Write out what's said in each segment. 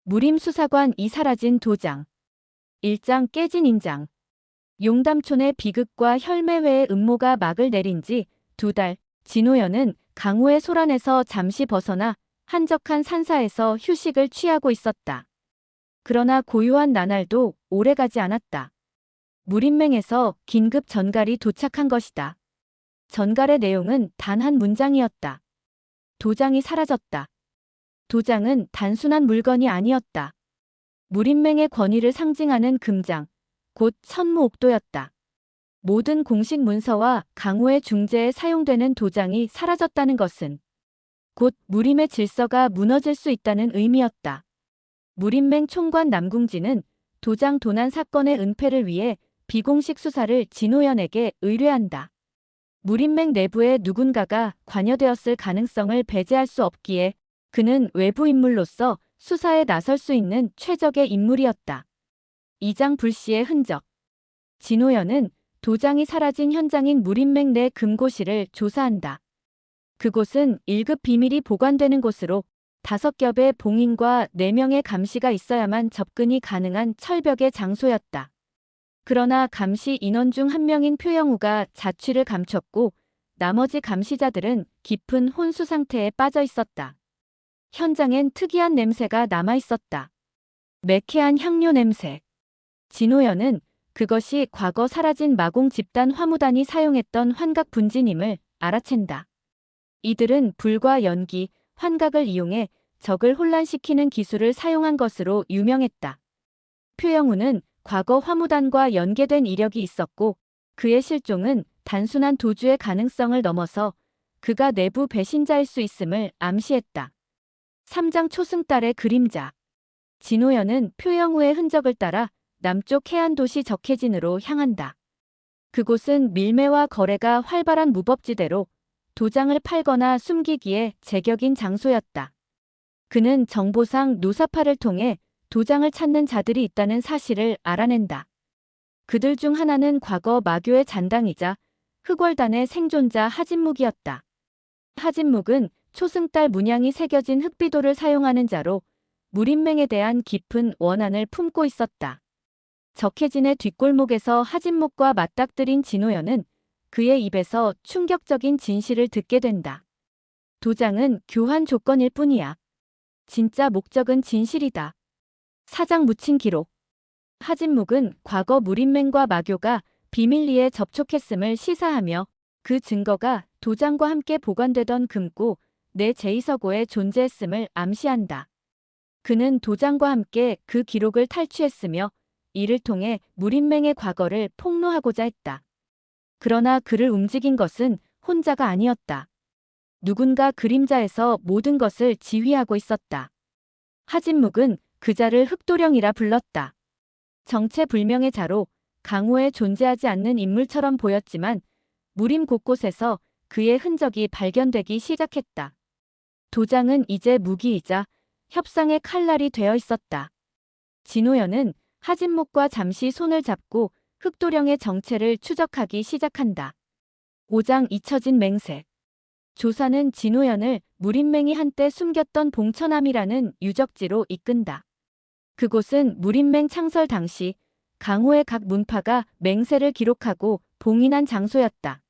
무림수사관 이 사라진 도장. 일장 깨진 인장. 용담촌의 비극과 혈매회의 음모가 막을 내린 지 2달, 진호연은 강호의 소란에서 잠시 벗어나 한적한 산사에서 휴식을 취하고 있었다. 그러나 고요한 나날도 오래가지 않았다. 무림맹에서 긴급 전갈이 도착한 것이다. 전갈의 내용은 단 한 문장이었다. 도장이 사라졌다. 도장은 단순한 물건이 아니었다. 무림맹의 권위를 상징하는 금장, 곧 천무옥도였다. 모든 공식 문서와 강호의 중재에 사용되는 도장이 사라졌다는 것은 곧 무림의 질서가 무너질 수 있다는 의미였다. 무림맹 총관 남궁진은 도장 도난 사건의 은폐를 위해 비공식 수사를 진호연에게 의뢰한다. 무림맹 내부에 누군가가 관여되었을 가능성을 배제할 수 없기에 그는 외부 인물로서 수사에 나설 수 있는 최적의 인물이었다. 이장 불씨의 흔적. 진호연은 도장이 사라진 현장인 무림맹 내 금고실을 조사한다. 그곳은 1급 비밀이 보관되는 곳으로 5겹의 봉인과 4명의 감시가 있어야만 접근이 가능한 철벽의 장소였다. 그러나 감시 인원 중 한 명인 표영우가 자취를 감췄고 나머지 감시자들은 깊은 혼수 상태에 빠져 있었다. 현장엔 특이한 냄새가 남아 있었다. 매캐한 향료 냄새. 진호연은 그것이 과거 사라진 마공 집단 화무단이 사용했던 환각 분진임을 알아챈다. 이들은 불과 연기, 환각을 이용해 적을 혼란시키는 기술을 사용한 것으로 유명했다. 표영우는 과거 화무단과 연계된 이력이 있었고 그의 실종은 단순한 도주의 가능성을 넘어서 그가 내부 배신자일 수 있음을 암시했다. 3장 초승달의 그림자. 진호연은 표영우의 흔적을 따라 남쪽 해안도시 적해진으로 향한다. 그곳은 밀매와 거래가 활발한 무법지대로 도장을 팔거나 숨기기에 제격인 장소였다. 그는 정보상 노사파를 통해 도장을 찾는 자들이 있다는 사실을 알아낸다. 그들 중 하나는 과거 마교의 잔당이자 흑월단의 생존자 하진묵이었다. 하진묵은 초승달 문양이 새겨진 흑비도를 사용하는 자로 무림맹에 대한 깊은 원한을 품고 있었다. 적해진의 뒷골목에서 하진묵과 맞닥뜨린 진호연은 그의 입에서 충격적인 진실을 듣게 된다. 도장은 교환 조건일 뿐이야. 진짜 목적은 진실이다. 사장 묻힌 기록. 하진묵은 과거 무림맹과 마교가 비밀리에 접촉했음을 시사하며 그 증거가 도장과 함께 보관되던 금고 내 제2서고에 존재했음을 암시한다. 그는 도장과 함께 그 기록을 탈취했으며 이를 통해 무림맹의 과거를 폭로하고자 했다. 그러나 그를 움직인 것은 혼자가 아니었다. 누군가 그림자에서 모든 것을 지휘하고 있었다. 하진묵은 그 자를 흑도령이라 불렀다. 정체불명의 자로 강호에 존재하지 않는 인물처럼 보였지만 무림 곳곳에서 그의 흔적이 발견되기 시작했다. 도장은 이제 무기이자 협상의 칼날이 되어 있었다. 진호연은 하진묵과 잠시 손을 잡고 흑도령의 정체를 추적하기 시작한다. 5장 잊혀진 맹세. 조사는 진호연을 무림맹이 한때 숨겼던 봉천암이라는 유적지로 이끈다. 그곳은 무림맹 창설 당시 강호의 각 문파가 맹세를 기록하고 봉인한 장소였다.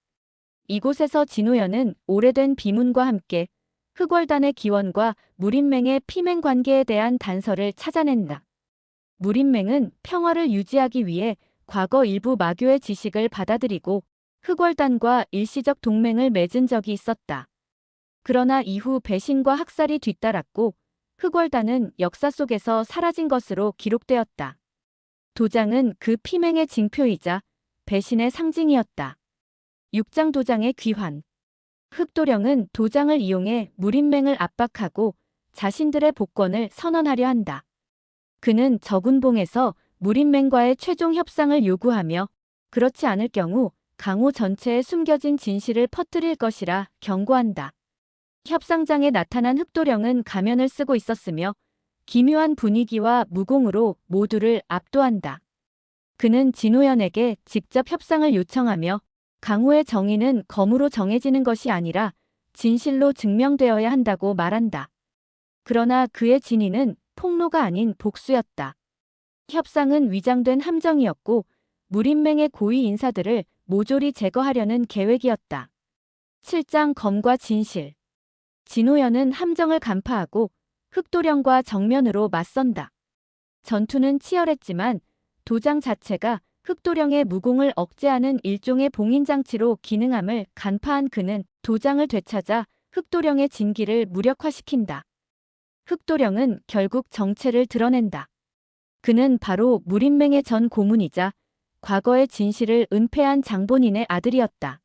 이곳에서 진호연은 오래된 비문과 함께 흑월단의 기원과 무림맹의 피맹 관계에 대한 단서를 찾아낸다. 무림맹은 평화를 유지하기 위해 과거 일부 마교의 지식을 받아들이고 흑월단과 일시적 동맹을 맺은 적이 있었다. 그러나 이후 배신과 학살이 뒤따랐고 흑월단은 역사 속에서 사라진 것으로 기록되었다. 도장은 그 피맹의 징표이자 배신의 상징이었다. 6장 도장의 귀환. 흑도령은 도장을 이용해 무림맹을 압박하고 자신들의 복권을 선언하려 한다. 그는 적운봉에서 무림맹과의 최종 협상을 요구하며 그렇지 않을 경우 강호 전체에 숨겨진 진실을 퍼뜨릴 것이라 경고한다. 협상장에 나타난 흑도령은 가면을 쓰고 있었으며 기묘한 분위기와 무공으로 모두를 압도한다. 그는 진호연에게 직접 협상을 요청하며 강호의 정의는 검으로 정해지는 것이 아니라 진실로 증명되어야 한다고 말한다. 그러나 그의 진위는 폭로가 아닌 복수였다. 협상은 위장된 함정이었고 무린맹의 고위 인사들을 모조리 제거하려는 계획이었다. 7장 검과 진실. 진호연은 함정을 간파하고 흑도령과 정면으로 맞선다. 전투는 치열했지만 도장 자체가 흑도령의 무공을 억제하는 일종의 봉인장치로 기능함을 간파한 그는 도장을 되찾아 흑도령의 진기를 무력화시킨다. 흑도령은 결국 정체를 드러낸다. 그는 바로 무린맹의 전 고문이자 과거의 진실을 은폐한 장본인의 아들이었다.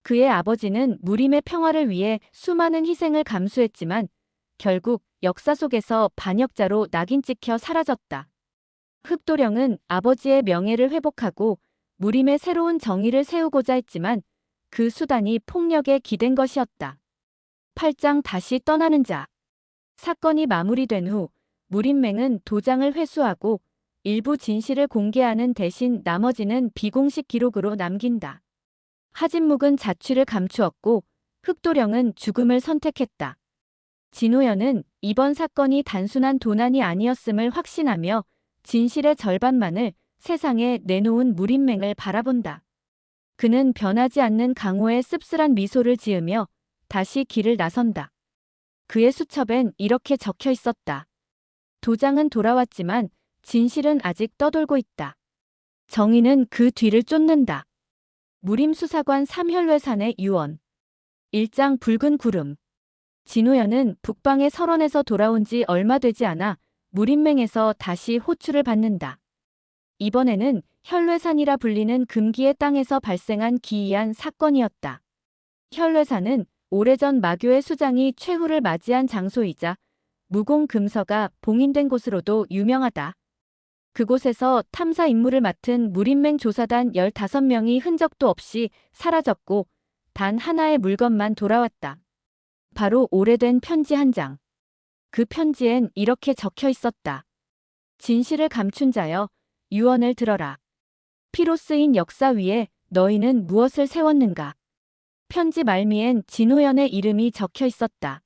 그의 아버지는 무림의 평화를 위해 수많은 희생을 감수했지만 결국 역사 속에서 반역자로 낙인 찍혀 사라졌다. 흑도령은 아버지의 명예를 회복하고 무림의 새로운 정의를 세우고자 했지만 그 수단이 폭력에 기댄 것이었다. 8장 다시 떠나는 자. 사건이 마무리된 후 무림맹은 도장을 회수하고 일부 진실을 공개하는 대신 나머지는 비공식 기록으로 남긴다. 하진묵은 자취를 감추었고 흑도령은 죽음을 선택했다. 진호연은 이번 사건이 단순한 도난이 아니었음을 확신하며 진실의 절반만을 세상에 내놓은 무린맹을 바라본다. 그는 변하지 않는 강호의 씁쓸한 미소를 지으며 다시 길을 나선다. 그의 수첩엔 이렇게 적혀 있었다. 도장은 돌아왔지만 진실은 아직 떠돌고 있다. 정의는 그 뒤를 쫓는다. 무림수사관 삼혈외산의 유언. 1장 붉은 구름. 진호연은 북방의 설원에서 돌아온 지 얼마 되지 않아 무림맹에서 다시 호출을 받는다. 이번에는 혈외산이라 불리는 금기의 땅에서 발생한 기이한 사건이었다. 혈외산은 오래전 마교의 수장이 최후를 맞이한 장소이자 무공금서가 봉인된 곳으로도 유명하다. 그곳에서 탐사 임무를 맡은 무린맹 조사단 15명이 흔적도 없이 사라졌고 단 하나의 물건만 돌아왔다. 바로 오래된 편지 한 장. 그 편지엔 이렇게 적혀 있었다. 진실을 감춘 자여, 유언을 들어라. 피로 쓰인 역사 위에 너희는 무엇을 세웠는가? 편지 말미엔 진호연의 이름이 적혀 있었다.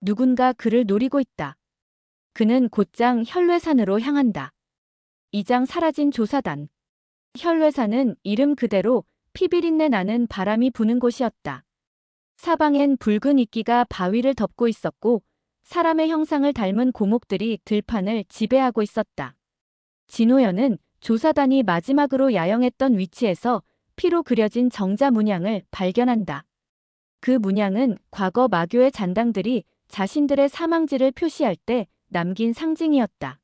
누군가 그를 노리고 있다. 그는 곧장 혈외산으로 향한다. 2장 사라진 조사단. 혈외산은 이름 그대로 피비린내 나는 바람이 부는 곳이었다. 사방엔 붉은 이끼가 바위를 덮고 있었고 사람의 형상을 닮은 고목들이 들판을 지배하고 있었다. 진호연은 조사단이 마지막으로 야영했던 위치에서 피로 그려진 정자 문양을 발견한다. 그 문양은 과거 마교의 잔당들이 자신들의 사망지를 표시할 때 남긴 상징이었다.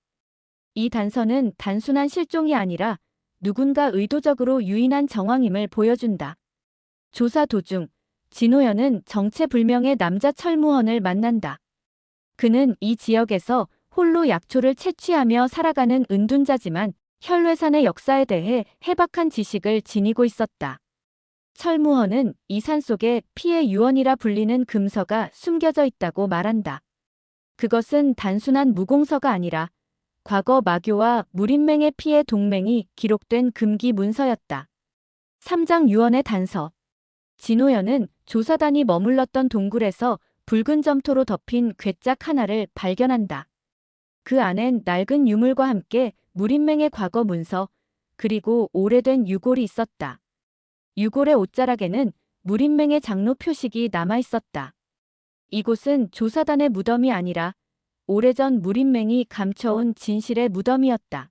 이 단서는 단순한 실종이 아니라 누군가 의도적으로 유인한 정황임을 보여준다. 조사 도중 진호연은 정체불명의 남자 철무원을 만난다. 그는 이 지역에서 홀로 약초를 채취하며 살아가는 은둔자지만 혈외산의 역사에 대해 해박한 지식을 지니고 있었다. 철무헌은 이 산 속에 피의 유언이라 불리는 금서가 숨겨져 있다고 말한다. 그것은 단순한 무공서가 아니라 과거 마교와 무린맹의 피의 동맹이 기록된 금기 문서였다. 3장 유언의 단서. 진호연은 조사단이 머물렀던 동굴에서 붉은 점토로 덮인 괴짝 하나를 발견한다. 그 안엔 낡은 유물과 함께 무린맹의 과거 문서, 그리고 오래된 유골이 있었다. 유골의 옷자락에는 무린맹의 장로 표식이 남아있었다. 이곳은 조사단의 무덤이 아니라 오래전 무린맹이 감춰온 진실의 무덤이었다.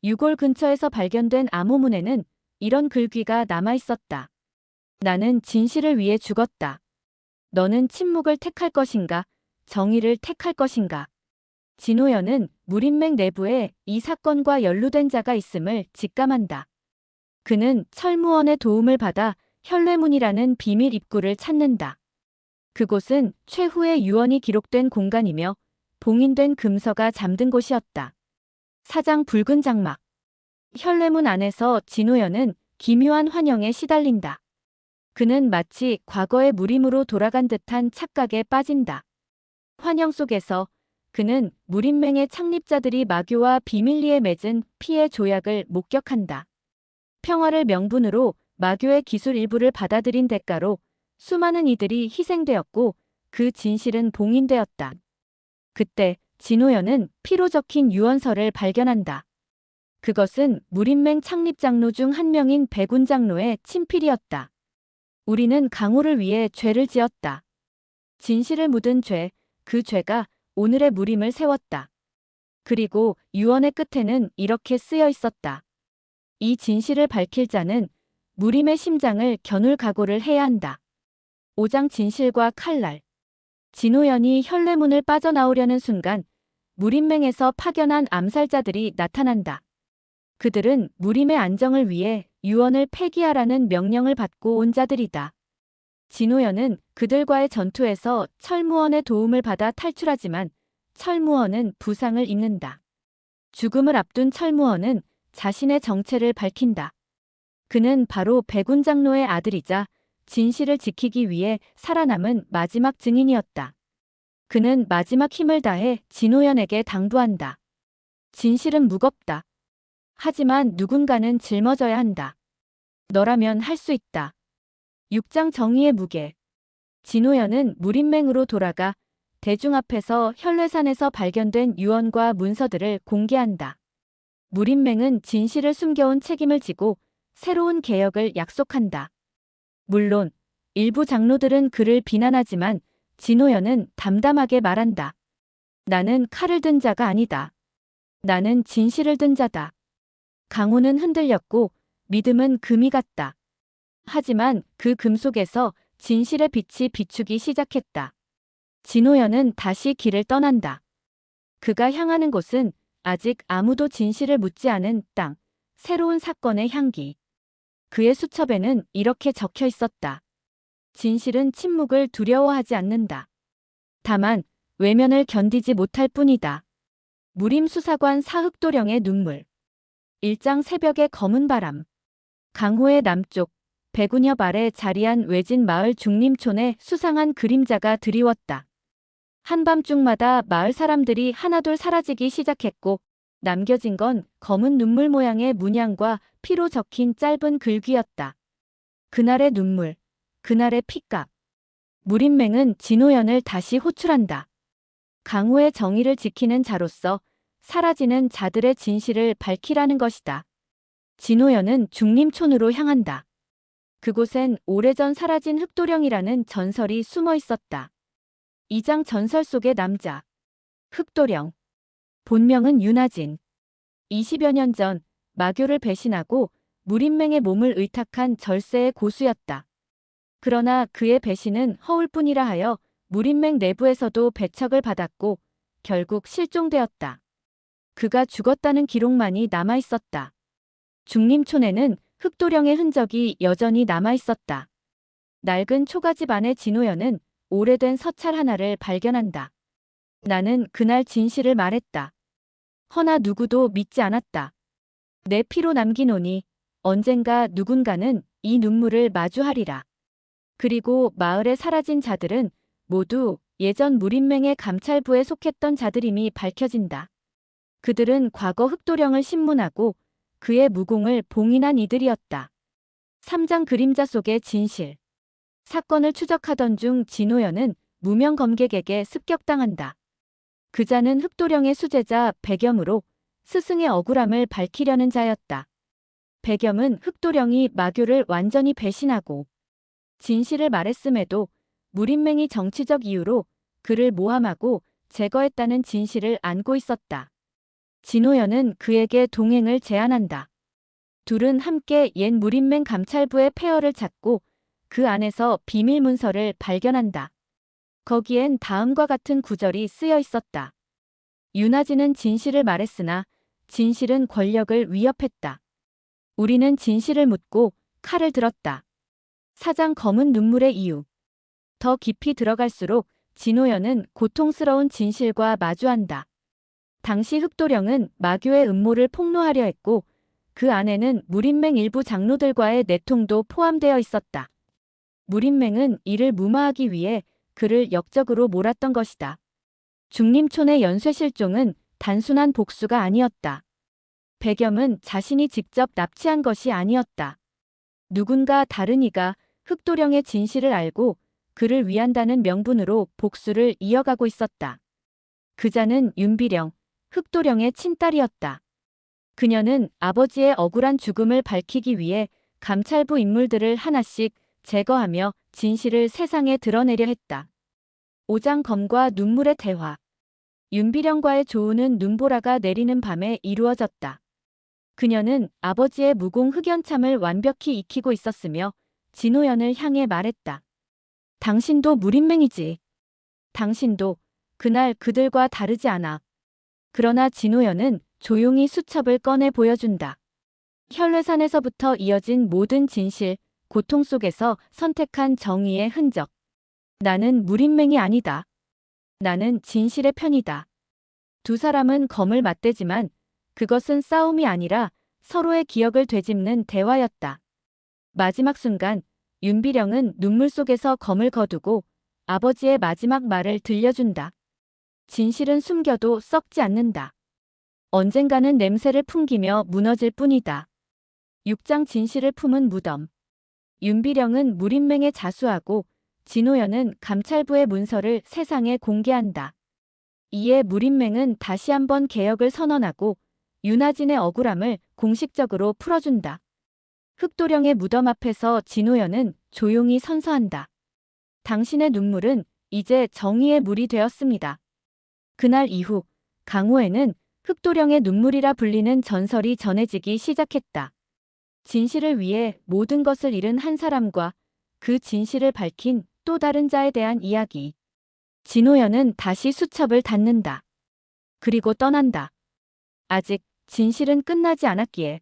유골 근처에서 발견된 암호문에는 이런 글귀가 남아있었다. 나는 진실을 위해 죽었다. 너는 침묵을 택할 것인가? 정의를 택할 것인가? 진호연은 무린맹 내부에 이 사건과 연루된 자가 있음을 직감한다. 그는 철무원의 도움을 받아 혈례문이라는 비밀 입구를 찾는다. 그곳은 최후의 유언이 기록된 공간이며 봉인된 금서가 잠든 곳이었다. 4장 붉은 장막. 혈례문 안에서 진호연은 기묘한 환영에 시달린다. 그는 마치 과거의 무림으로 돌아간 듯한 착각에 빠진다. 환영 속에서 그는 무린맹의 창립자들이 마교와 비밀리에 맺은 피의 조약을 목격한다. 평화를 명분으로 마교의 기술 일부를 받아들인 대가로 수많은 이들이 희생되었고 그 진실은 봉인되었다. 그때 진호연은 피로 적힌 유언서를 발견한다. 그것은 무림맹 창립 장로 중 한 명인 백운 장로의 친필이었다. 우리는 강호를 위해 죄를 지었다. 진실을 묻은 죄, 그 죄가 오늘의 무림을 세웠다. 그리고 유언의 끝에는 이렇게 쓰여 있었다. 이 진실을 밝힐 자는 무림의 심장을 겨눌 각오를 해야 한다. 5장 진실과 칼날. 진호연이 혈례문을 빠져나오려는 순간 무림맹에서 파견한 암살자들이 나타난다. 그들은 무림의 안정을 위해 유언을 폐기하라는 명령을 받고 온 자들이다. 진호연은 그들과의 전투에서 철무원의 도움을 받아 탈출하지만 철무원은 부상을 입는다. 죽음을 앞둔 철무원은 자신의 정체를 밝힌다. 그는 바로 백운 장로의 아들이자 진실을 지키기 위해 살아남은 마지막 증인이었다. 그는 마지막 힘을 다해 진호연에게 당부한다. 진실은 무겁다. 하지만 누군가는 짊어져야 한다. 너라면 할 수 있다. 6장 정의의 무게. 진호연은 무림맹으로 돌아가 대중 앞에서 혈례산에서 발견된 유언과 문서들을 공개한다. 무림맹은 진실을 숨겨온 책임을 지고 새로운 개혁을 약속한다. 물론 일부 장로들은 그를 비난하지만 진호연은 담담하게 말한다. 나는 칼을 든 자가 아니다. 나는 진실을 든 자다. 강호는 흔들렸고 믿음은 금이 같다. 하지만 그 금 속에서 진실의 빛이 비추기 시작했다. 진호연은 다시 길을 떠난다. 그가 향하는 곳은 아직 아무도 진실을 묻지 않은 땅, 새로운 사건의 향기. 그의 수첩에는 이렇게 적혀 있었다. 진실은 침묵을 두려워하지 않는다. 다만 외면을 견디지 못할 뿐이다. 무림수사관 사흑도령의 눈물. 1장 새벽의 검은 바람. 강호의 남쪽 백운엽 아래 자리한 외진 마을 중림촌에 수상한 그림자가 드리웠다. 한밤중마다 마을 사람들이 하나둘 사라지기 시작했고 남겨진 건 검은 눈물 모양의 문양과 피로 적힌 짧은 글귀였다. 그날의 눈물, 그날의 피값. 무림맹은 진호연을 다시 호출한다. 강호의 정의를 지키는 자로서 사라지는 자들의 진실을 밝히라는 것이다. 진호연은 중림촌으로 향한다. 그곳엔 오래전 사라진 흑도령이라는 전설이 숨어 있었다. 2장 전설 속의 남자. 흑도령. 본명은 윤하진. 20여 년 전 마교를 배신하고 무림맹의 몸을 의탁한 절세의 고수였다. 그러나 그의 배신은 허울뿐이라 하여 무림맹 내부에서도 배척을 받았고 결국 실종되었다. 그가 죽었다는 기록만이 남아있었다. 중림촌에는 흑도령의 흔적이 여전히 남아있었다. 낡은 초가집 안의 진호연은 오래된 서찰 하나를 발견한다. 나는 그날 진실을 말했다. 허나 누구도 믿지 않았다. 내 피로 남기노니 언젠가 누군가는 이 눈물을 마주하리라. 그리고 마을에 사라진 자들은 모두 예전 무림맹의 감찰부에 속했던 자들임이 밝혀진다. 그들은 과거 흑도령을 신문하고 그의 무공을 봉인한 이들이었다. 3장 그림자 속의 진실. 사건을 추적하던 중 진호연은 무명 검객에게 습격당한다. 그자는 흑도령의 수제자 백염으로 스승의 억울함을 밝히려는 자였다. 백염은 흑도령이 마교를 완전히 배신하고 진실을 말했음에도 무림맹이 정치적 이유로 그를 모함하고 제거했다는 진실을 안고 있었다. 진호연은 그에게 동행을 제안한다. 둘은 함께 옛 무림맹 감찰부의 폐허를 찾고 그 안에서 비밀 문서를 발견한다. 거기엔 다음과 같은 구절이 쓰여 있었다. 윤하진은 진실을 말했으나 진실은 권력을 위협했다. 우리는 진실을 묻고 칼을 들었다. 사장 검은 눈물의 이유. 더 깊이 들어갈수록 진호연은 고통스러운 진실과 마주한다. 당시 흑도령은 마교의 음모를 폭로하려 했고 그 안에는 무림맹 일부 장로들과의 내통도 포함되어 있었다. 무림맹은 이를 무마하기 위해 그를 역적으로 몰았던 것이다. 중림촌의 연쇄실종은 단순한 복수가 아니었다. 백염은 자신이 직접 납치한 것이 아니었다. 누군가 다른 이가 흑도령의 진실을 알고 그를 위한다는 명분으로 복수를 이어가고 있었다. 그자는 윤비령, 흑도령의 친딸이었다. 그녀는 아버지의 억울한 죽음을 밝히기 위해 감찰부 인물들을 하나씩 제거하며 진실을 세상에 드러내려 했다. 오장검과 눈물의 대화. 윤비령과의 조우는 눈보라가 내리는 밤에 이루어졌다. 그녀는 아버지의 무공 흑연참을 완벽히 익히고 있었으며 진호연을 향해 말했다. 당신도 무린맹이지. 당신도 그날 그들과 다르지 않아. 그러나 진호연은 조용히 수첩을 꺼내 보여준다. 혈례산에서부터 이어진 모든 진실, 고통 속에서 선택한 정의의 흔적. 나는 무린맹이 아니다. 나는 진실의 편이다. 두 사람은 검을 맞대지만 그것은 싸움이 아니라 서로의 기억을 되짚는 대화였다. 마지막 순간 윤비령은 눈물 속에서 검을 거두고 아버지의 마지막 말을 들려준다. 진실은 숨겨도 썩지 않는다. 언젠가는 냄새를 풍기며 무너질 뿐이다. 6장 진실을 품은 무덤. 윤비령은 무린맹에 자수하고 진호연은 감찰부의 문서를 세상에 공개한다. 이에 무린맹은 다시 한번 개혁을 선언하고 윤하진의 억울함을 공식적으로 풀어준다. 흑도령의 무덤 앞에서 진호연은 조용히 선서한다. 당신의 눈물은 이제 정의의 물이 되었습니다. 그날 이후 강호에는 흑도령의 눈물이라 불리는 전설이 전해지기 시작했다. 진실을 위해 모든 것을 잃은 한 사람과 그 진실을 밝힌 또 다른 자에 대한 이야기. 진호연은 다시 수첩을 닫는다. 그리고 떠난다. 아직 진실은 끝나지 않았기에.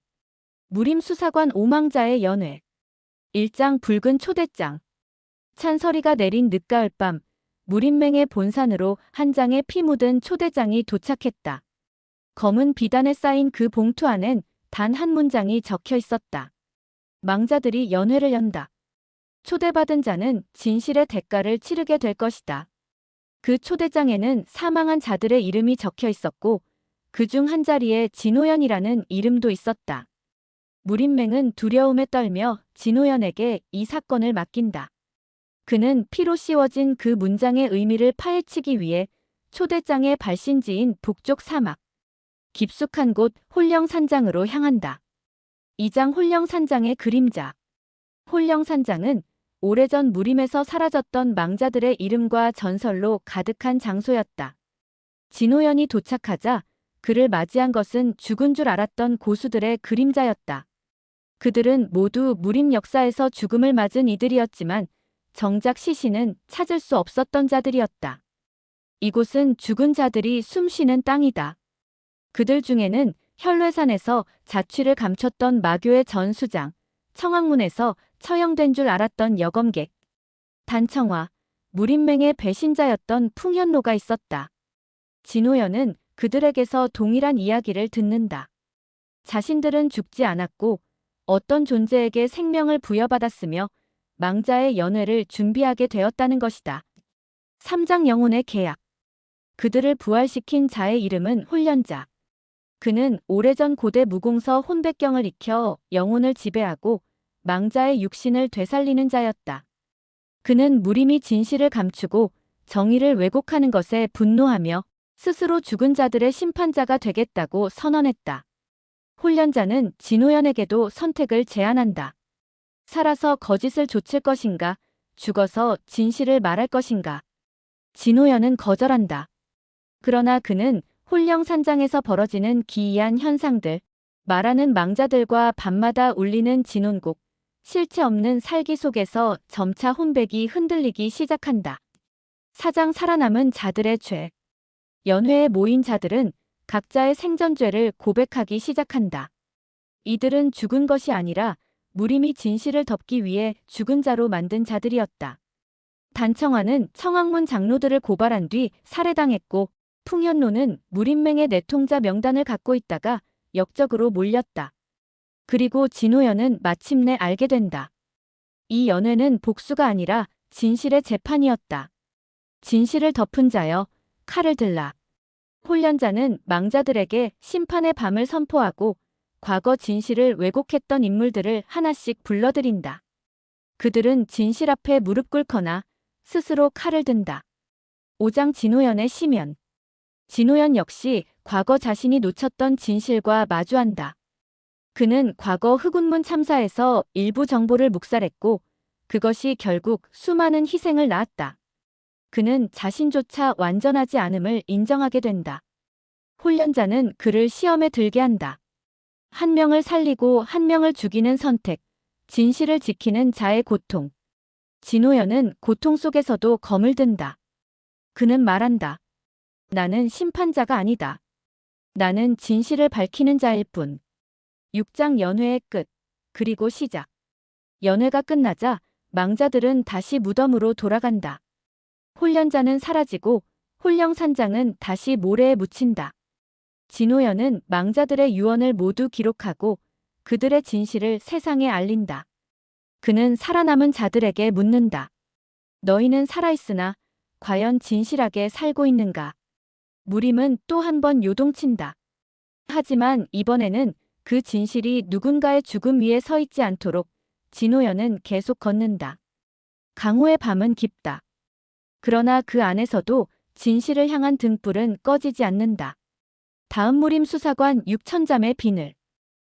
무림수사관 오망자의 연회. 1장 붉은 초대장. 찬서리가 내린 늦가을 밤 무림맹의 본산으로 한 장의 피 묻은 초대장이 도착했다. 검은 비단에 쌓인 그 봉투 안엔 단 한 문장이 적혀 있었다. 망자들이 연회를 연다. 초대받은 자는 진실의 대가를 치르게 될 것이다. 그 초대장에는 사망한 자들의 이름이 적혀 있었고 그중 한 자리에 진호연이라는 이름도 있었다. 무림맹은 두려움에 떨며 진호연에게 이 사건을 맡긴다. 그는 피로 씌워진 그 문장의 의미를 파헤치기 위해 초대장의 발신지인 북쪽 사막, 깊숙한 곳 홀령산장으로 향한다. 2장 홀령산장의 그림자. 홀령산장은 오래전 무림에서 사라졌던 망자들의 이름과 전설로 가득한 장소였다. 진호연이 도착하자 그를 맞이한 것은 죽은 줄 알았던 고수들의 그림자였다. 그들은 모두 무림 역사에서 죽음을 맞은 이들이었지만 정작 시신은 찾을 수 없었던 자들이었다. 이곳은 죽은 자들이 숨쉬는 땅이다. 그들 중에는 혈례산에서 자취를 감췄던 마교의 전수장, 청왕문에서 처형된 줄 알았던 여검객, 단청화, 무림맹의 배신자였던 풍현로가 있었다. 진호연은 그들에게서 동일한 이야기를 듣는다. 자신들은 죽지 않았고 어떤 존재에게 생명을 부여받았으며 망자의 연회를 준비하게 되었다는 것이다. 3장 영혼의 계약. 그들을 부활시킨 자의 이름은 홀련자. 그는 오래전 고대 무공서 혼백경을 익혀 영혼을 지배하고 망자의 육신을 되살리는 자였다. 그는 무림이 진실을 감추고 정의를 왜곡하는 것에 분노하며 스스로 죽은 자들의 심판자가 되겠다고 선언했다. 홀련자는 진호연에게도 선택을 제안한다. 살아서 거짓을 좇을 것인가, 죽어서 진실을 말할 것인가. 진호연은 거절한다. 그러나 그는 홀령산장에서 벌어지는 기이한 현상들, 말하는 망자들과 밤마다 울리는 진혼곡, 실체 없는 살기 속에서 점차 혼백이 흔들리기 시작한다. 4장 살아남은 자들의 죄. 연회에 모인 자들은 각자의 생전죄를 고백하기 시작한다. 이들은 죽은 것이 아니라 무림이 진실을 덮기 위해 죽은 자로 만든 자들이었다. 단청화는 청왕문 장로들을 고발한 뒤 살해당했고 풍현로는 무림맹의 내통자 명단을 갖고 있다가 역적으로 몰렸다. 그리고 진호연은 마침내 알게 된다. 이 연회는 복수가 아니라 진실의 재판이었다. 진실을 덮은 자여, 칼을 들라. 홀련자는 망자들에게 심판의 밤을 선포하고 과거 진실을 왜곡했던 인물들을 하나씩 불러들인다. 그들은 진실 앞에 무릎 꿇거나 스스로 칼을 든다. 5장 진호연의 시면. 진호연 역시 과거 자신이 놓쳤던 진실과 마주한다. 그는 과거 흑운문 참사에서 일부 정보를 묵살했고 그것이 결국 수많은 희생을 낳았다. 그는 자신조차 완전하지 않음을 인정하게 된다. 훈련자는 그를 시험에 들게 한다. 한 명을 살리고 한 명을 죽이는 선택, 진실을 지키는 자의 고통. 진호연은 고통 속에서도 검을 든다. 그는 말한다. 나는 심판자가 아니다. 나는 진실을 밝히는 자일 뿐. 6장 연회의 끝, 그리고 시작. 연회가 끝나자 망자들은 다시 무덤으로 돌아간다. 훈련자는 사라지고 홀령산장은 다시 모래에 묻힌다. 진호연은 망자들의 유언을 모두 기록하고 그들의 진실을 세상에 알린다. 그는 살아남은 자들에게 묻는다. 너희는 살아있으나 과연 진실하게 살고 있는가? 무림은 또 한 번 요동친다. 하지만 이번에는 그 진실이 누군가의 죽음 위에 서 있지 않도록 진호연은 계속 걷는다. 강호의 밤은 깊다. 그러나 그 안에서도 진실을 향한 등불은 꺼지지 않는다. 다음 무림 수사관 6천잠의 비늘.